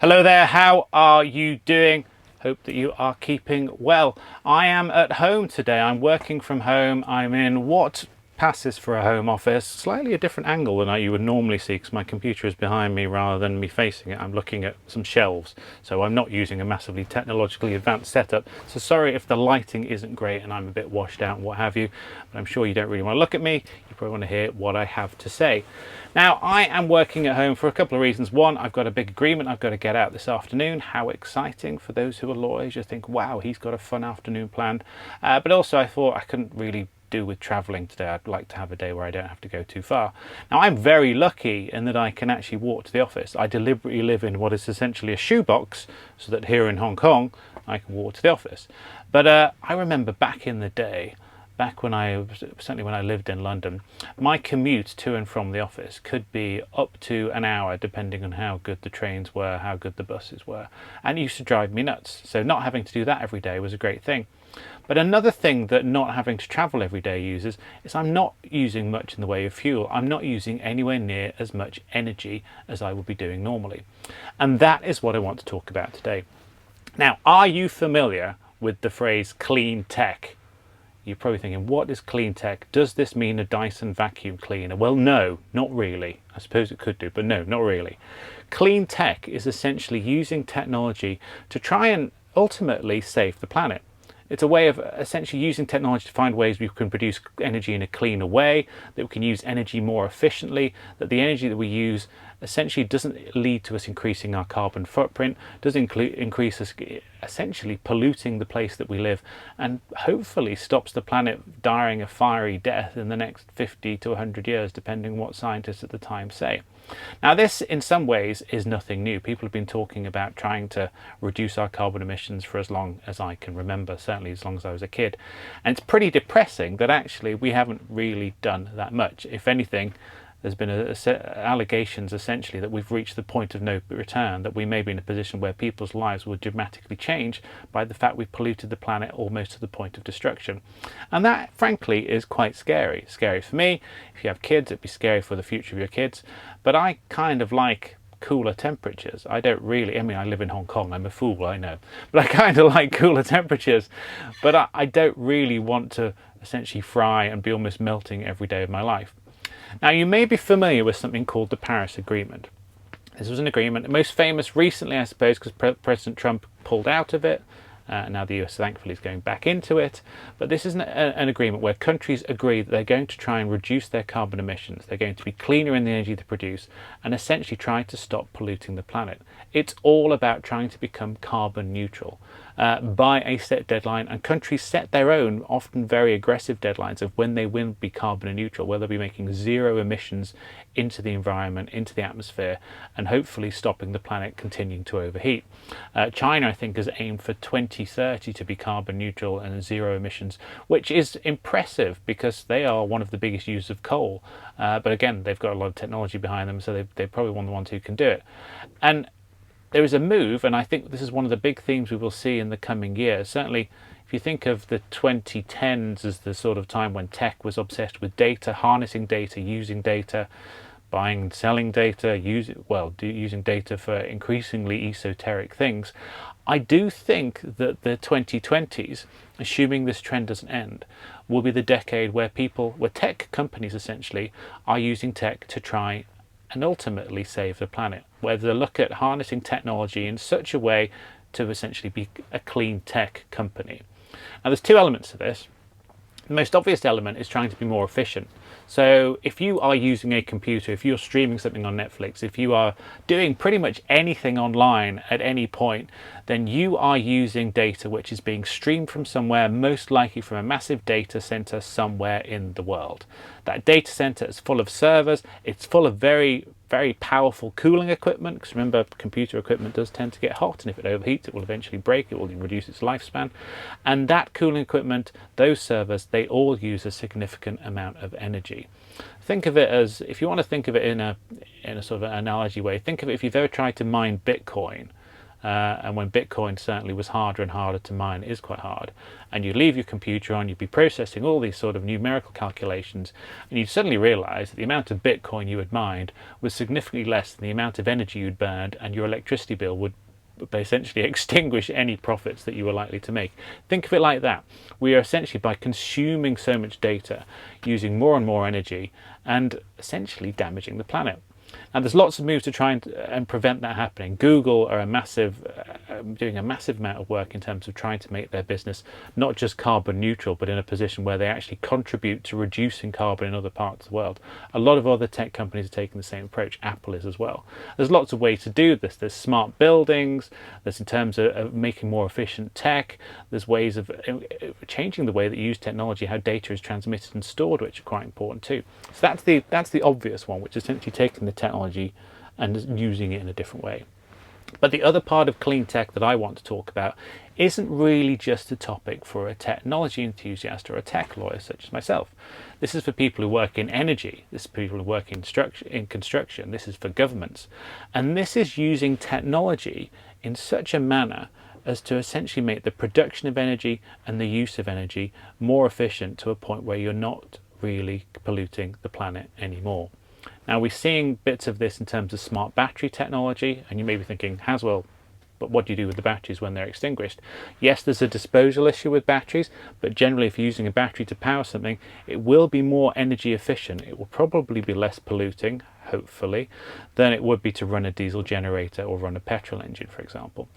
Hello there, how are you doing? Hope that you are keeping well. I am at home today. I'm working from home. I'm in what passes for a home office, slightly a different angle than you would normally see because my computer is behind me rather than me facing it. I'm looking at some shelves, so I'm not using a massively technologically advanced setup. So sorry if the lighting isn't great and I'm a bit washed out and what have you, but I'm sure you don't really want to look at me. You probably want to hear what I have to say. Now, I am working at home for a couple of reasons. One, I've got a big agreement I've got to get out this afternoon. How exciting for those who are lawyers. You think, wow, he's got a fun afternoon planned. But also I thought I couldn't really do with traveling today. I'd like to have a day where I don't have to go too far. Now, I'm very lucky in that I can actually walk to the office. I deliberately live in what is essentially a shoebox so that here in Hong Kong I can walk to the office. But I remember back in the day, back when certainly when I lived in London, my commute to and from the office could be up to an hour depending on how good the trains were, how good the buses were, and it used to drive me nuts. So not having to do that every day was a great thing. But another thing that not having to travel every day uses is I'm not using much in the way of fuel. I'm not using anywhere near as much energy as I would be doing normally. And that is what I want to talk about today. Now, are you familiar with the phrase clean tech? You're probably thinking, what is clean tech? Does this mean a Dyson vacuum cleaner? Well, no, not really. I suppose it could do, but no, not really. Clean tech is essentially using technology to try and ultimately save the planet. It's a way of essentially using technology to find ways we can produce energy in a cleaner way, that we can use energy more efficiently, that the energy that we use essentially doesn't lead to us increasing our carbon footprint, doesn't increase us essentially polluting the place that we live, and hopefully stops the planet dying a fiery death in the next 50 to 100 years, depending on what scientists at the time say. Now, this in some ways is nothing new. People have been talking about trying to reduce our carbon emissions for as long as I can remember, certainly as long as I was a kid. And it's pretty depressing that actually we haven't really done that much. If anything, there's been allegations essentially that we've reached the point of no return, that we may be in a position where people's lives will dramatically change by the fact we've polluted the planet almost to the point of destruction. And that, frankly, is quite scary. Scary for me. If you have kids, it'd be scary for the future of your kids. But I kind of like cooler temperatures. I don't really, I mean, I live in Hong Kong, I'm a fool, I know, but I kind of like cooler temperatures. But I don't really want to essentially fry and be almost melting every day of my life. Now, you may be familiar with something called the Paris Agreement. This was an agreement, most famous recently, I suppose, because President Trump pulled out of it. Now the US, thankfully, is going back into it. But this is an agreement where countries agree that they're going to try and reduce their carbon emissions. They're going to be cleaner in the energy they produce and essentially try to stop polluting the planet. It's all about trying to become carbon neutral by a set deadline, and countries set their own, often very aggressive deadlines of when they will be carbon neutral, where they'll be making zero emissions into the environment, into the atmosphere, and hopefully stopping the planet continuing to overheat. China, I think, has aimed for 2030 to be carbon neutral and zero emissions, which is impressive because they are one of the biggest users of coal. But again, they've got a lot of technology behind them, so they're probably one of the ones who can do it. And there is a move, and I think this is one of the big themes we will see in the coming years. Certainly, if you think of the 2010s as the sort of time when tech was obsessed with data, harnessing data, using data, buying and selling data, using data for increasingly esoteric things, I do think that the 2020s, assuming this trend doesn't end, will be the decade where tech companies essentially are using tech to try and ultimately save the planet, whether they look at harnessing technology in such a way to essentially be a clean tech company. Now, there's two elements to this. The most obvious element is trying to be more efficient. So if you are using a computer, if you're streaming something on Netflix, if you are doing pretty much anything online at any point, then you are using data which is being streamed from somewhere, most likely from a massive data center somewhere in the world. That data center is full of servers, it's full of very, very powerful cooling equipment, because remember, computer equipment does tend to get hot, and if it overheats, it will eventually break, it will reduce its lifespan. And that cooling equipment, those servers, they all use a significant amount of energy. Think of it as, if you want to think of it in a sort of an analogy way, think of it if you've ever tried to mine Bitcoin. and when Bitcoin certainly was harder and harder to mine, it is quite hard, and you leave your computer on, you'd be processing all these sort of numerical calculations, and you'd suddenly realize that the amount of Bitcoin you had mined was significantly less than the amount of energy you'd burned, and your electricity bill would essentially extinguish any profits that you were likely to make. Think of it like that. We are essentially, by consuming so much data, using more and more energy and essentially damaging the planet. And there's lots of moves to try and prevent that happening. Google are doing a massive amount of work in terms of trying to make their business not just carbon neutral, but in a position where they actually contribute to reducing carbon in other parts of the world. A lot of other tech companies are taking the same approach. Apple is as well. There's lots of ways to do this. There's smart buildings. There's in terms of making more efficient tech. There's ways of changing the way that you use technology, how data is transmitted and stored, which are quite important too. So that's the obvious one, which is essentially taking the technology and using it in a different way. But the other part of clean tech that I want to talk about isn't really just a topic for a technology enthusiast or a tech lawyer such as myself. This is for people who work in energy, this is for people who work in construction, this is for governments. And this is using technology in such a manner as to essentially make the production of energy and the use of energy more efficient to a point where you're not really polluting the planet anymore. Now, we're seeing bits of this in terms of smart battery technology, and you may be thinking, Haswell, but what do you do with the batteries when they're extinguished? Yes, there's a disposal issue with batteries, but generally if you're using a battery to power something, it will be more energy efficient. It will probably be less polluting, hopefully, than it would be to run a diesel generator or run a petrol engine, for example.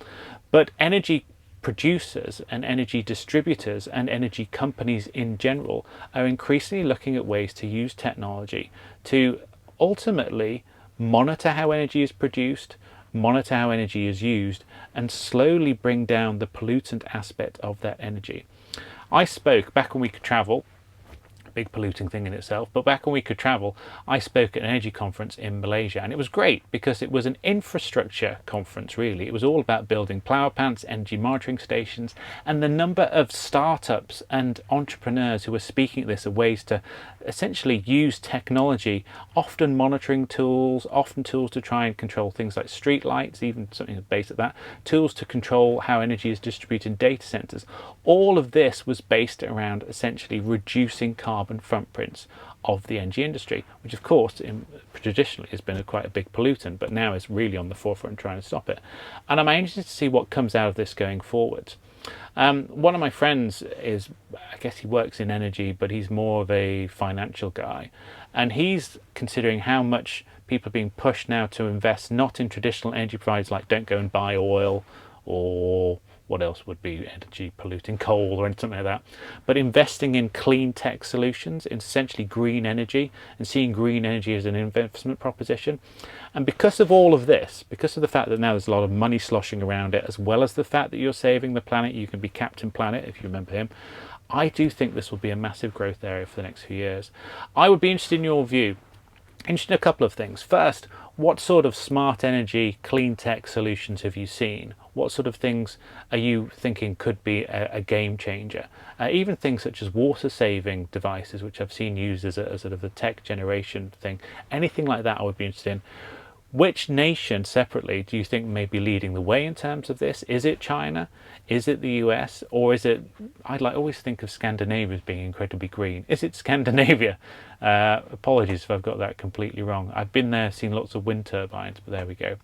But energy producers and energy distributors and energy companies in general are increasingly looking at ways to use technology to ultimately monitor how energy is produced, monitor how energy is used, and slowly bring down the pollutant aspect of that energy. I spoke back when we could travel, big polluting thing in itself, but back when we could travel, I spoke at an energy conference in Malaysia, and it was great because it was an infrastructure conference really. It was all about building power plants, energy monitoring stations, and the number of startups and entrepreneurs who were speaking at this are ways to essentially use technology, often monitoring tools, often tools to try and control things like street lights, even something based at that, tools to control how energy is distributed in data centers. All of this was based around essentially reducing carbon footprints of the energy industry, which of course traditionally has been quite a big pollutant, but now is really on the forefront trying to stop it. And I'm anxious to see what comes out of this going forward. One of my friends is, I guess he works in energy, but he's more of a financial guy, and he's considering how much people are being pushed now to invest not in traditional energy providers like don't go and buy oil or what else would be energy polluting, coal or something like that, but investing in clean tech solutions, in essentially green energy, and seeing green energy as an investment proposition. And because of all of this, because of the fact that now there's a lot of money sloshing around it, as well as the fact that you're saving the planet, you can be Captain Planet if you remember him, I do think this will be a massive growth area for the next few years. I would be interested in your view. Interested in a couple of things. First, what sort of smart energy, clean tech solutions have you seen? What sort of things are you thinking could be a game changer? Even things such as water saving devices, which I've seen used as a sort of a tech generation thing. Anything like that I would be interested in. Which nation separately do you think may be leading the way in terms of this? Is it China? Is it the US? Or is it, always think of Scandinavia as being incredibly green. Is it Scandinavia? Apologies if I've got that completely wrong. I've been there, seen lots of wind turbines, but there we go.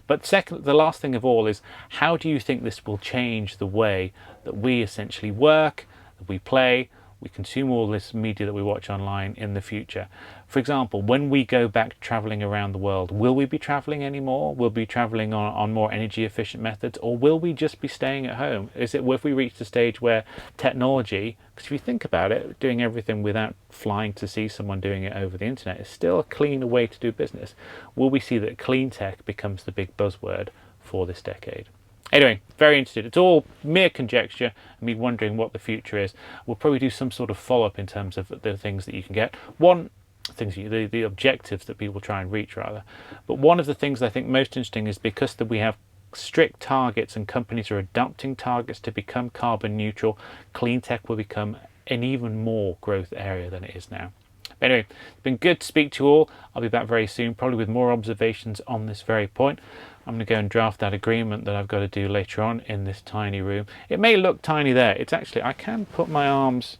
But second, the last thing of all is, how do you think this will change the way that we essentially work, that we play, we consume all this media that we watch online in the future? For example, when we go back traveling around the world, will we be traveling anymore? Will we be traveling on more energy efficient methods, or will we just be staying at home? Is it, if we reach the stage where technology, because if you think about it, doing everything without flying to see someone doing it over the internet is still a cleaner way to do business. Will we see that clean tech becomes the big buzzword for this decade? Anyway, very interested. It's all mere conjecture, me wondering what the future is. We'll probably do some sort of follow-up in terms of the things that you can get. The objectives that people try and reach, rather. But one of the things I think most interesting is because that we have strict targets and companies are adopting targets to become carbon neutral, clean tech will become an even more growth area than it is now. But anyway, it's been good to speak to you all. I'll be back very soon, probably with more observations on this very point. I'm going to go and draft that agreement that I've got to do later on in this tiny room. It may look tiny there. It's actually, I can put my arms...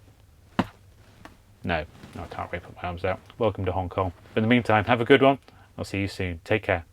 No, I can't really put my arms out. Welcome to Hong Kong. But in the meantime, have a good one. I'll see you soon. Take care.